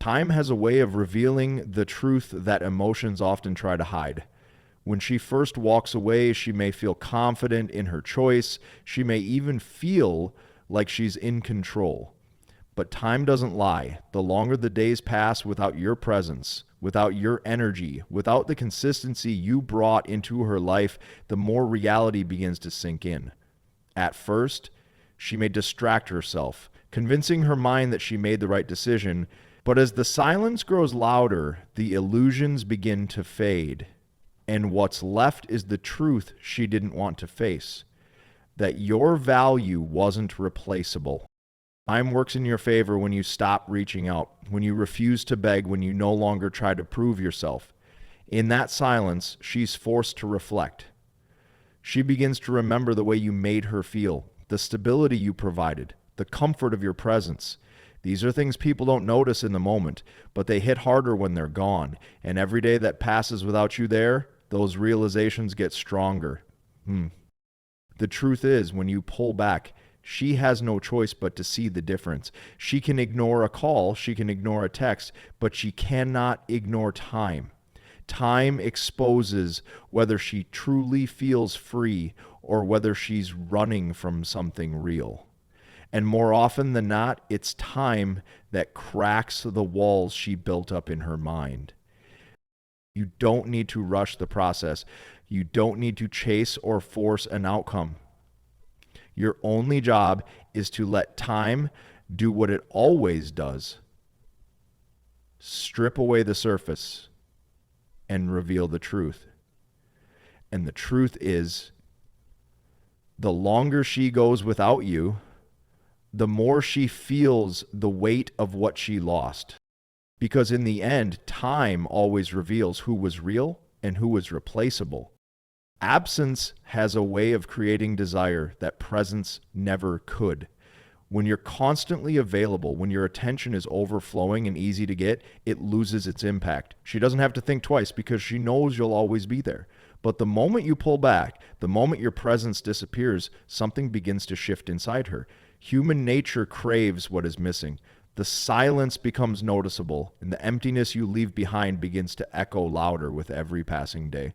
Time has a way of revealing the truth that emotions often try to hide. When she first walks away, she may feel confident in her choice. She may even feel like she's in control. But time doesn't lie. The longer the days pass without your presence, without your energy, without the consistency you brought into her life, the more reality begins to sink in. At first, she may distract herself, convincing her mind that she made the right decision. But as the silence grows louder, the illusions begin to fade. And what's left is the truth she didn't want to face, that your value wasn't replaceable. Time works in your favor when you stop reaching out, when you refuse to beg, when you no longer try to prove yourself. In that silence, she's forced to reflect. She begins to remember the way you made her feel, the stability you provided, the comfort of your presence. These are things people don't notice in the moment, but they hit harder when they're gone. And every day that passes without you there, those realizations get stronger. The truth is, when you pull back, she has no choice but to see the difference. She can ignore a call, she can ignore a text, but she cannot ignore time. Time exposes whether she truly feels free or whether she's running from something real. And more often than not, it's time that cracks the walls she built up in her mind. You don't need to rush the process. You don't need to chase or force an outcome. Your only job is to let time do what it always does. Strip away the surface and reveal the truth. And the truth is, the longer she goes without you, the more she feels the weight of what she lost. Because in the end, time always reveals who was real and who was replaceable. Absence has a way of creating desire that presence never could. When you're constantly available, when your attention is overflowing and easy to get, it loses its impact. She doesn't have to think twice because she knows you'll always be there. But the moment you pull back, the moment your presence disappears, something begins to shift inside her. Human nature craves what is missing. The silence becomes noticeable, and the emptiness you leave behind begins to echo louder with every passing day.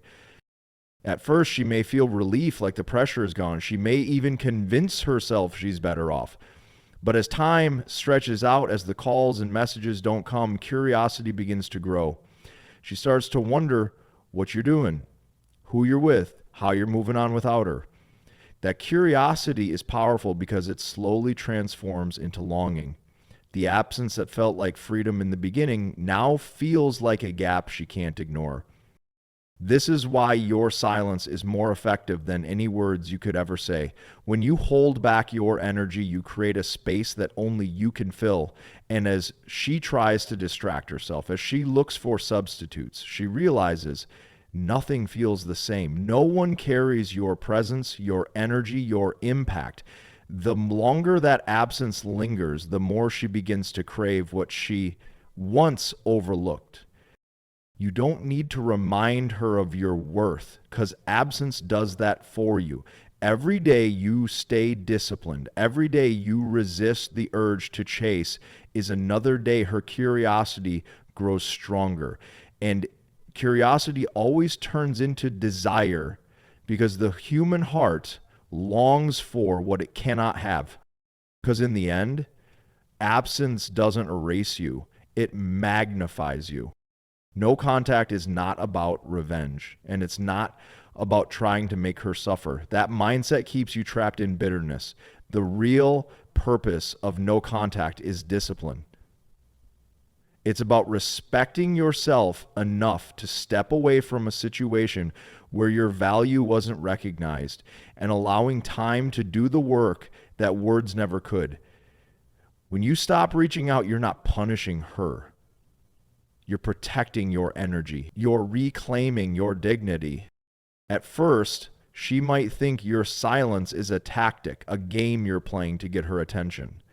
At first, she may feel relief, like the pressure is gone. She may even convince herself she's better off. But as time stretches out, as the calls and messages don't come, curiosity begins to grow. She starts to wonder what you're doing, who you're with, how you're moving on without her. That curiosity is powerful because it slowly transforms into longing. The absence that felt like freedom in the beginning now feels like a gap she can't ignore. This is why your silence is more effective than any words you could ever say. When you hold back your energy, you create a space that only you can fill. And as she tries to distract herself, as she looks for substitutes, she realizes nothing feels the same. No one carries your presence, your energy, your impact. The longer that absence lingers, the more she begins to crave what she once overlooked. You don't need to remind her of your worth because absence does that for you. Every day you stay disciplined, every day you resist the urge to chase is another day her curiosity grows stronger. And curiosity always turns into desire because the human heart longs for what it cannot have. Because in the end, absence doesn't erase you, it magnifies you. No contact is not about revenge, and it's not about trying to make her suffer. That mindset keeps you trapped in bitterness. The real purpose of no contact is discipline. It's about respecting yourself enough to step away from a situation where your value wasn't recognized and allowing time to do the work that words never could. When you stop reaching out, you're not punishing her. You're protecting your energy. You're reclaiming your dignity. At first, she might think your silence is a tactic, a game you're playing to get her attention.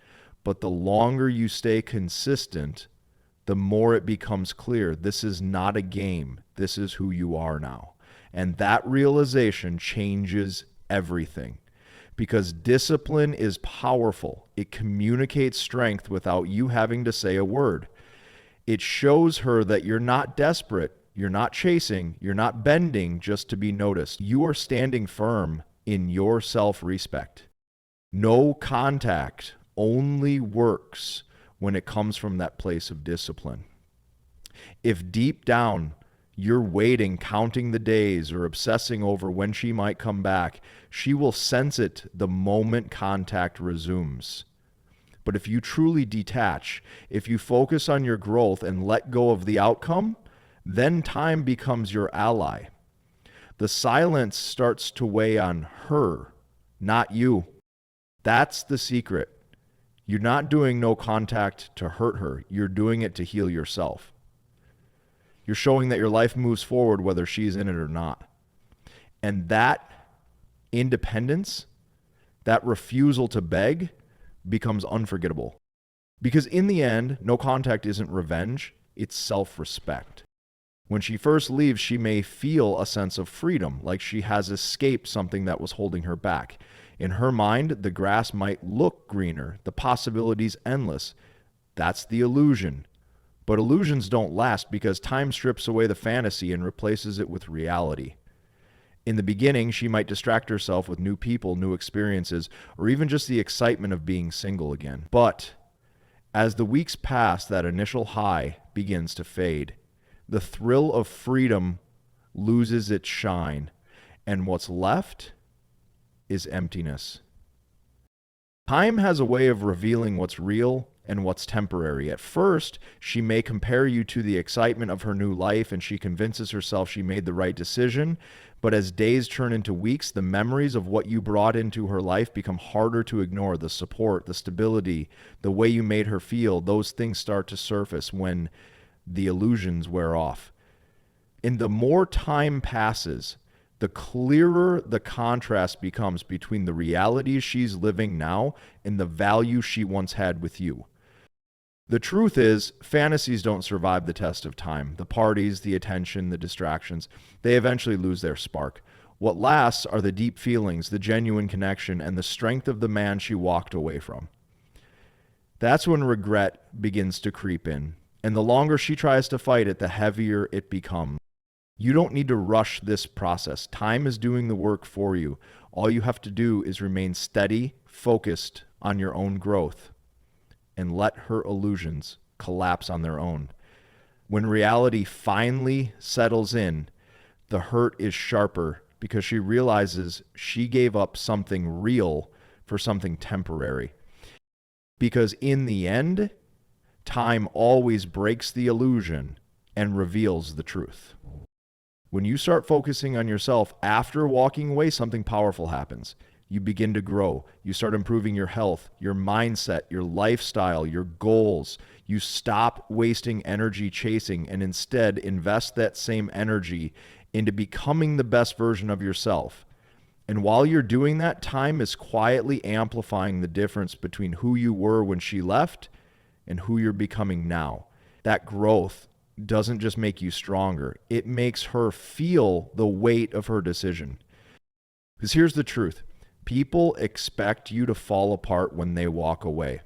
But the longer you stay consistent, the more it becomes clear this is not a game. This is who you are now. And that realization changes everything. Because discipline is powerful. It communicates strength without you having to say a word. It shows her that you're not desperate, you're not chasing, you're not bending just to be noticed. You are standing firm in your self-respect. No contact only works when it comes from that place of discipline. If deep down you're waiting, counting the days, or obsessing over when she might come back, she will sense it the moment contact resumes. But if you truly detach, if you focus on your growth and let go of the outcome, then time becomes your ally. The silence starts to weigh on her, not you. That's the secret. You're not doing no contact to hurt her. You're doing it to heal yourself. You're showing that your life moves forward whether she's in it or not. And that independence, that refusal to beg, becomes unforgettable. Because in the end, no contact isn't revenge, it's self-respect. When she first leaves, she may feel a sense of freedom, like she has escaped something that was holding her back. In her mind, the grass might look greener, the possibilities endless. That's the illusion. But illusions don't last because time strips away the fantasy and replaces it with reality. In the beginning, she might distract herself with new people, new experiences, or even just the excitement of being single again. But as the weeks pass, that initial high begins to fade. The thrill of freedom loses its shine, and what's left is emptiness. Time has a way of revealing what's real and what's temporary. At first, she may compare you to the excitement of her new life, and she convinces herself she made the right decision. But as days turn into weeks, the memories of what you brought into her life become harder to ignore. The support, the stability, the way you made her feel, those things start to surface when the illusions wear off. And the more time passes, the clearer the contrast becomes between the realities she's living now and the value she once had with you. The truth is, fantasies don't survive the test of time. The parties, the attention, the distractions, they eventually lose their spark. What lasts are the deep feelings, the genuine connection, and the strength of the man she walked away from. That's when regret begins to creep in. And the longer she tries to fight it, the heavier it becomes. You don't need to rush this process. Time is doing the work for you. All you have to do is remain steady, focused on your own growth, and let her illusions collapse on their own. When reality finally settles in, the hurt is sharper because she realizes she gave up something real for something temporary. Because in the end, time always breaks the illusion and reveals the truth. When you start focusing on yourself after walking away, something powerful happens. You begin to grow. You start improving your health, your mindset, your lifestyle, your goals. You stop wasting energy chasing and instead invest that same energy into becoming the best version of yourself. And while you're doing that, time is quietly amplifying the difference between who you were when she left and who you're becoming now. That growth doesn't just make you stronger. It makes her feel the weight of her decision. Because here's the truth. People expect you to fall apart when they walk away.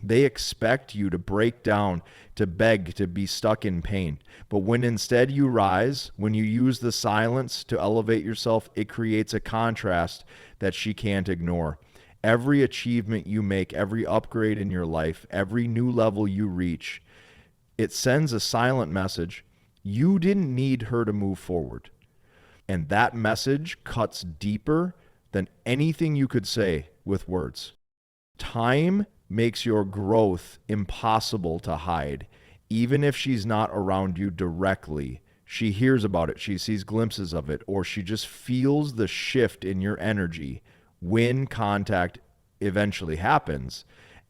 They expect you to break down, to beg, to be stuck in pain. But when instead you rise, when you use the silence to elevate yourself, it creates a contrast that she can't ignore. Every achievement you make, every upgrade in your life, every new level you reach, it sends a silent message. You didn't need her to move forward. And that message cuts deeper than anything you could say with words. Time makes your growth impossible to hide. Even if she's not around you directly, she hears about it, she sees glimpses of it, or she just feels the shift in your energy when contact eventually happens.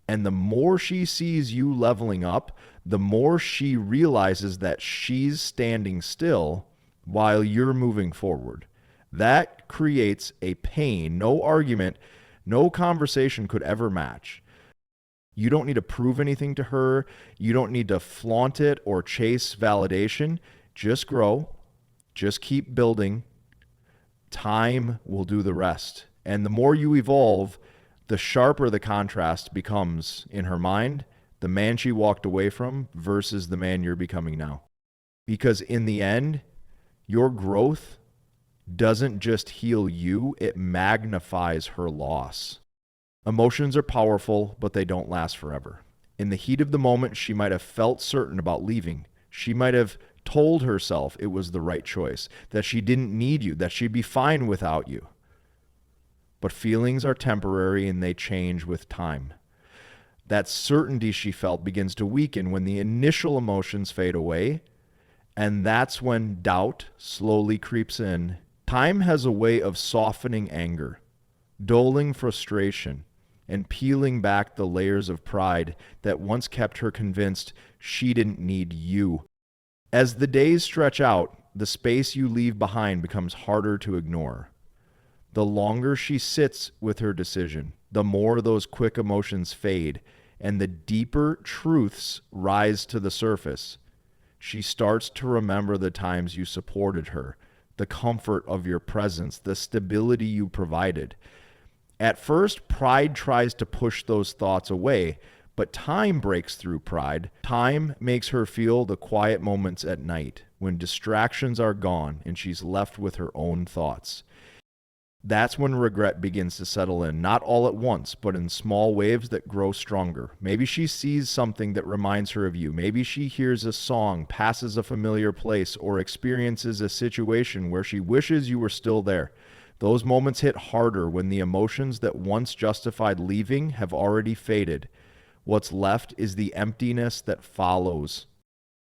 And the more she sees you leveling up, the more she realizes that she's standing still while you're moving forward. That creates a pain no argument, no conversation could ever match. You don't need to prove anything to her. You don't need to flaunt it or chase validation. Just grow. Just keep building. Time will do the rest. And the more you evolve, the sharper the contrast becomes in her mind, the man she walked away from versus the man you're becoming now. Because in the end, your growth doesn't just heal you, it magnifies her loss. Emotions are powerful, but they don't last forever. In the heat of the moment, she might have felt certain about leaving. She might have told herself it was the right choice, that she didn't need you, that she'd be fine without you. But feelings are temporary and they change with time. That certainty she felt begins to weaken when the initial emotions fade away, and that's when doubt slowly creeps in. Time has a way of softening anger, dulling frustration, and peeling back the layers of pride that once kept her convinced she didn't need you. As the days stretch out, the space you leave behind becomes harder to ignore. The longer she sits with her decision, the more those quick emotions fade and the deeper truths rise to the surface. She starts to remember the times you supported her, the comfort of your presence, the stability you provided. At first, pride tries to push those thoughts away, but time breaks through pride. Time makes her feel the quiet moments at night when distractions are gone and she's left with her own thoughts. That's when regret begins to settle in, not all at once, but in small waves that grow stronger. Maybe she sees something that reminds her of you. Maybe she hears a song, passes a familiar place, or experiences a situation where she wishes you were still there. Those moments hit harder when the emotions that once justified leaving have already faded. What's left is the emptiness that follows.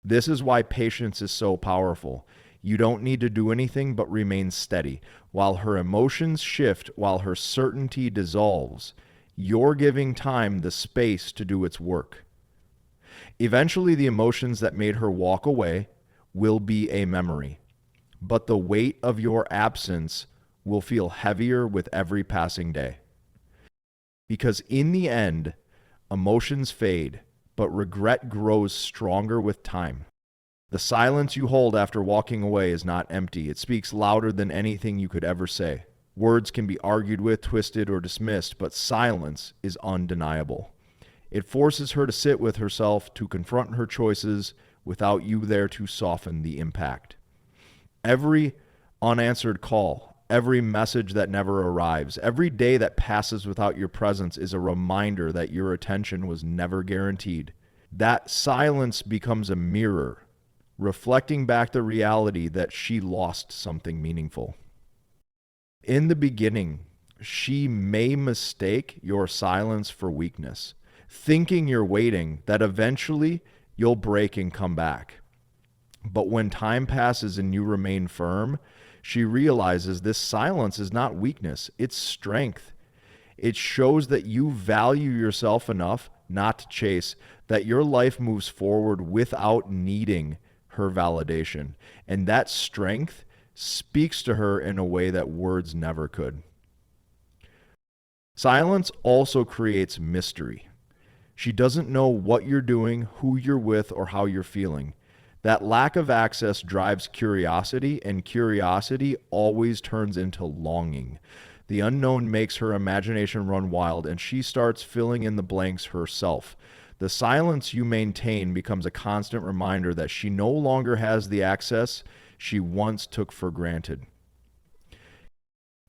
This is why patience is so powerful. You don't need to do anything but remain steady. While her emotions shift, while her certainty dissolves, you're giving time the space to do its work. Eventually, the emotions that made her walk away will be a memory, but the weight of your absence will feel heavier with every passing day. Because in the end, emotions fade, but regret grows stronger with time. The silence you hold after walking away is not empty. It speaks louder than anything you could ever say. Words can be argued with, twisted, or dismissed, but silence is undeniable. It forces her to sit with herself, to confront her choices without you there to soften the impact. Every unanswered call, every message that never arrives, every day that passes without your presence is a reminder that your attention was never guaranteed. That silence becomes a mirror, reflecting back the reality that she lost something meaningful. In the beginning, she may mistake your silence for weakness, thinking you're waiting, that eventually you'll break and come back. But when time passes and you remain firm, she realizes this silence is not weakness, it's strength. It shows that you value yourself enough not to chase, that your life moves forward without needing her validation. And that strength speaks to her in a way that words never could. Silence also creates mystery. She doesn't know what you're doing, who you're with, or how you're feeling. That lack of access drives curiosity, and curiosity always turns into longing. The unknown makes her imagination run wild, and she starts filling in the blanks herself. The silence you maintain becomes a constant reminder that she no longer has the access she once took for granted.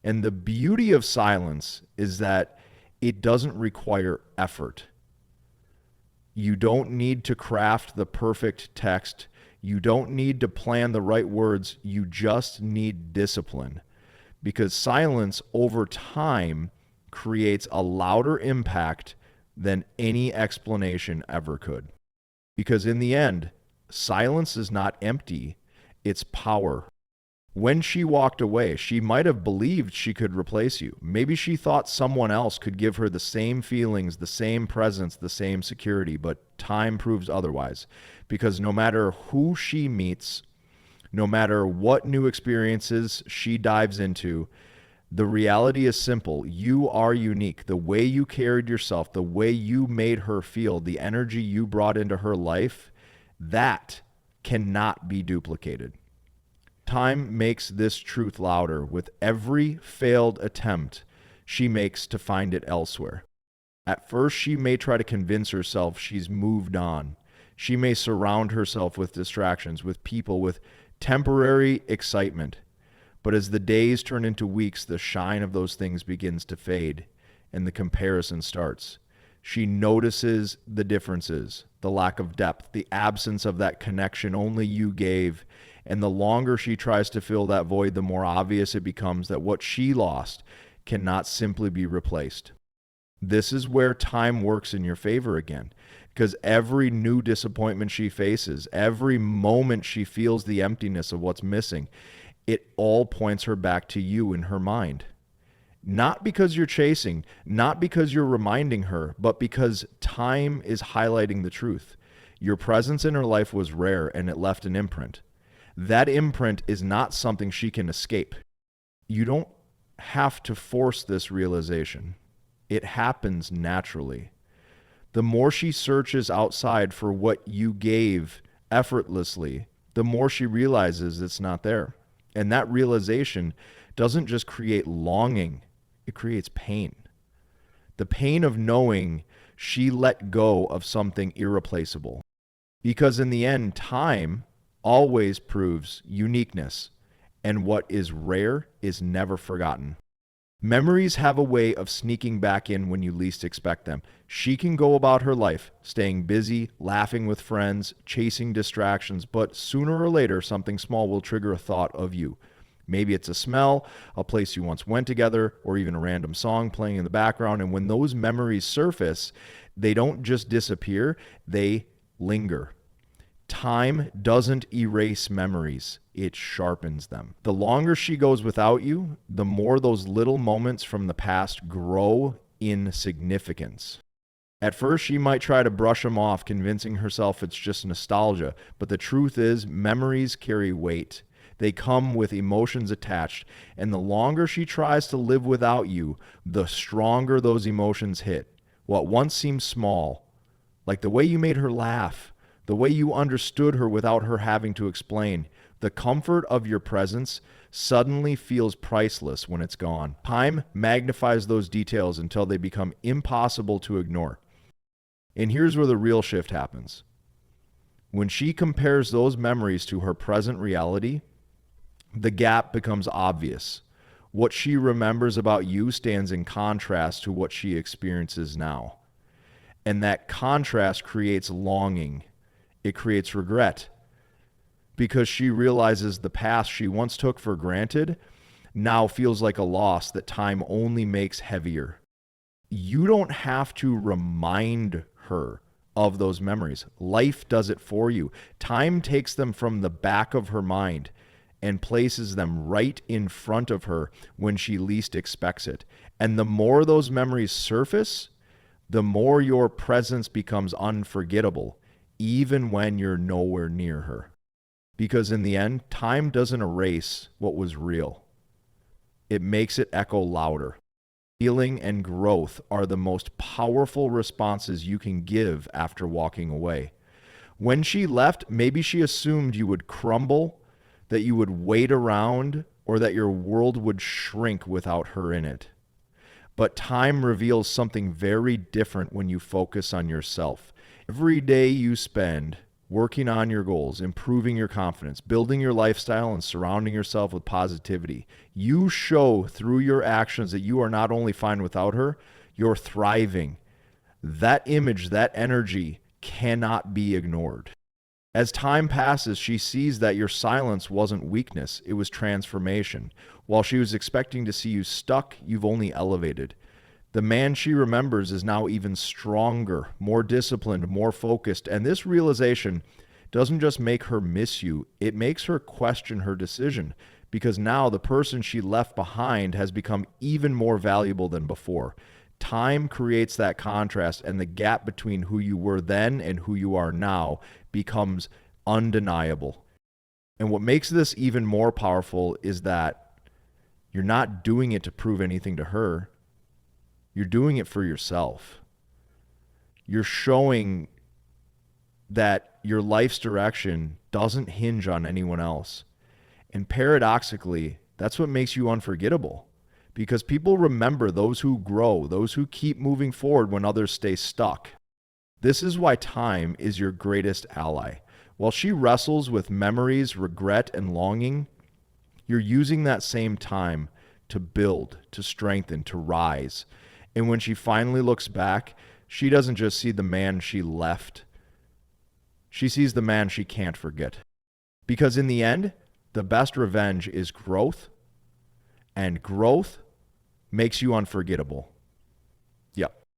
And the beauty of silence is that it doesn't require effort. You don't need to craft the perfect text. You don't need to plan the right words. You just need discipline. Because silence over time creates a louder impact than any explanation ever could. Because in the end, silence is not empty, it's power. When she walked away, she might have believed she could replace you. Maybe she thought someone else could give her the same feelings, the same presence, the same security, but time proves otherwise. Because no matter who she meets, no matter what new experiences she dives into, the reality is simple. You are unique. The way you carried yourself, the way you made her feel, the energy you brought into her life, that cannot be duplicated. Time makes this truth louder with every failed attempt she makes to find it elsewhere. At first, she may try to convince herself she's moved on. She may surround herself with distractions, with people, with temporary excitement. But as the days turn into weeks, the shine of those things begins to fade and the comparison starts. She notices the differences, the lack of depth, the absence of that connection only you gave. And the longer she tries to fill that void, the more obvious it becomes that what she lost cannot simply be replaced. This is where time works in your favor again, because every new disappointment she faces, every moment she feels the emptiness of what's missing, it all points her back to you in her mind. Not because you're chasing, not because you're reminding her, but because time is highlighting the truth. Your presence in her life was rare and it left an imprint. That imprint is not something she can escape. You don't have to force this realization. It happens naturally. The more she searches outside for what you gave effortlessly, the more she realizes it's not there. And that realization doesn't just create longing, it creates pain. The pain of knowing she let go of something irreplaceable. Because in the end, time always proves uniqueness, and what is rare is never forgotten. Memories have a way of sneaking back in when you least expect them. She can go about her life, staying busy, laughing with friends, chasing distractions, but sooner or later, something small will trigger a thought of you. Maybe it's a smell, a place you once went together, or even a random song playing in the background. And when those memories surface, they don't just disappear, they linger. Time doesn't erase memories, it sharpens them. The longer she goes without you, the more those little moments from the past grow in significance. At first, she might try to brush them off, convincing herself it's just nostalgia. But the truth is, memories carry weight. They come with emotions attached. And the longer she tries to live without you, the stronger those emotions hit. What once seemed small, like the way you made her laugh, the way you understood her without her having to explain, the comfort of your presence suddenly feels priceless when it's gone. Time magnifies those details until they become impossible to ignore. And here's where the real shift happens. When she compares those memories to her present reality, the gap becomes obvious. What she remembers about you stands in contrast to what she experiences now. And that contrast creates longing. It creates regret. Because she realizes the past she once took for granted now feels like a loss that time only makes heavier. You don't have to remind her of those memories. Life does it for you. Time takes them from the back of her mind and places them right in front of her when she least expects it. And the more those memories surface, the more your presence becomes unforgettable, even when you're nowhere near her. Because in the end, time doesn't erase what was real. It makes it echo louder. Healing and growth are the most powerful responses you can give after walking away. When she left, maybe she assumed you would crumble, that you would wait around, or that your world would shrink without her in it. But time reveals something very different when you focus on yourself. Every day you spend working on your goals, improving your confidence, building your lifestyle, and surrounding yourself with positivity, you show through your actions that you are not only fine without her, you're thriving. That image, that energy cannot be ignored. As time passes, she sees that your silence wasn't weakness, it was transformation. While she was expecting to see you stuck, you've only elevated. The man she remembers is now even stronger, more disciplined, more focused. And this realization doesn't just make her miss you, it makes her question her decision. Because now the person she left behind has become even more valuable than before. Time creates that contrast, and the gap between who you were then and who you are now becomes undeniable. And what makes this even more powerful is that you're not doing it to prove anything to her. You're doing it for yourself. You're showing that your life's direction doesn't hinge on anyone else. And paradoxically, that's what makes you unforgettable. because people remember those who grow, those who keep moving forward when others stay stuck. This is why time is your greatest ally. While she wrestles with memories, regret, and longing, you're using that same time to build, to strengthen, to rise. And when she finally looks back, she doesn't just see the man she left. She sees the man she can't forget. Because in the end, the best revenge is growth, and growth makes you unforgettable.